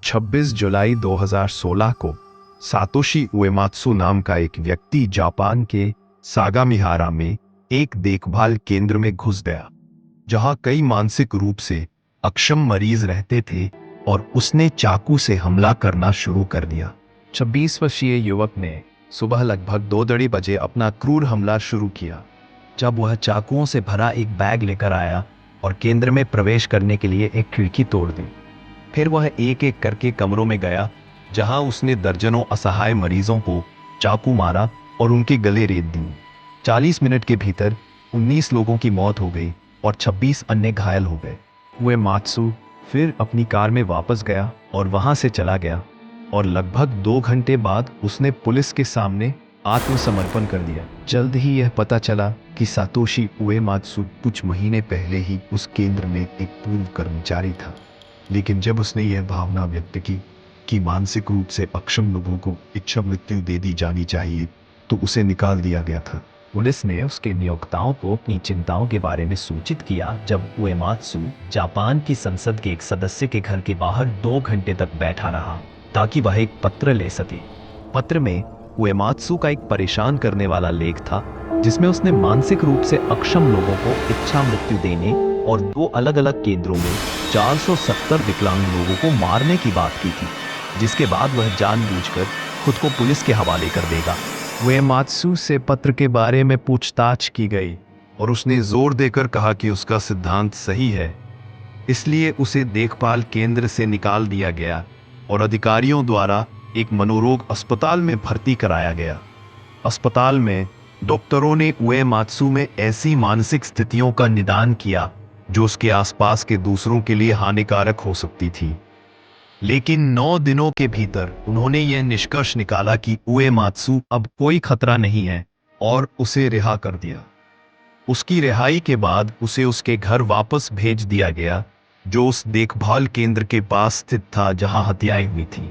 26 जुलाई 2016 को सातोशी उएमात्सु नाम का एक व्यक्ति जापान के सागामिहारा में एक देखभाल केंद्र में घुस गया, जहां कई मानसिक रूप से अक्षम मरीज रहते थे, और उसने चाकू से हमला करना शुरू कर दिया। 26 वर्षीय युवक ने सुबह लगभग 2:30 बजे अपना क्रूर हमला शुरू किया, जब वह चाकुओं से भरा एक बैग लेकर आया और केंद्र में प्रवेश करने के लिए एक खिड़की तोड़ दी। फिर वह एक एक करके कमरों में गया, जहां उसने दर्जनों असहाय मरीजों को चाकू मारा और उनके गले रेत दी। 40 मिनट के भीतर 19 लोगों की मौत हो गई और 26 अन्य घायल हो गए। उएमात्सु फिर अपनी कार में वापस गया और वहां से चला गया, और लगभग 2 घंटे बाद उसने पुलिस के सामने आत्मसमर्पण कर दिया। जल्द ही यह पता चला कि सातोशी उएमात्सु कुछ महीने पहले ही उस केंद्र में एक पूर्व कर्मचारी था, लेकिन जब उसने यह भावना व्यक्त की कि मानसिक रूप से अक्षम लोगों को इच्छा मृत्यु दे दी जानी चाहिए, तो उसे निकाल दिया गया था। पुलिस ने उसके नियोक्ताओं को अपनी चिंताओं के बारे में सूचित किया जब उएमात्सु जापान की संसद के एक सदस्य के घर के बाहर 2 घंटे तक बैठा रहा, ताकि वह एक पत्र ले सके। पत्र में उएमात्सु का एक परेशान करने वाला लेख था, जिसमें उसने मानसिक रूप से अक्षम लोगों को इच्छा मृत्यु देने और 2 अलग-अलग केंद्रों में 470 विकलांग लोगों को मारने की बात की थी, जिसके बाद वह जानबूझकर खुद को पुलिस के हवाले कर देगा। उएमात्सु से पत्र के बारे में पूछताछ की गई और उसने जोर देकर कहा कि उसका सिद्धांत सही है, इसलिए उसे देखभाल केंद्र से निकाल दिया गया और अधिकारियों द्वारा एक मनोरोग अस्पताल में भर्ती कराया गया। अस्पताल में डॉक्टरों ने उएमात्सु में ऐसी मानसिक स्थितियों का निदान किया जो उसके आसपास के दूसरों के लिए हानिकारक हो सकती थी, लेकिन 9 दिनों के भीतर उन्होंने यह निष्कर्ष निकाला कि उएमात्सु अब कोई खतरा नहीं है और उसे रिहा कर दिया। उसकी रिहाई के बाद उसे उसके घर वापस भेज दिया गया, जो उस देखभाल केंद्र के पास स्थित था जहां हत्याएं हुई थी।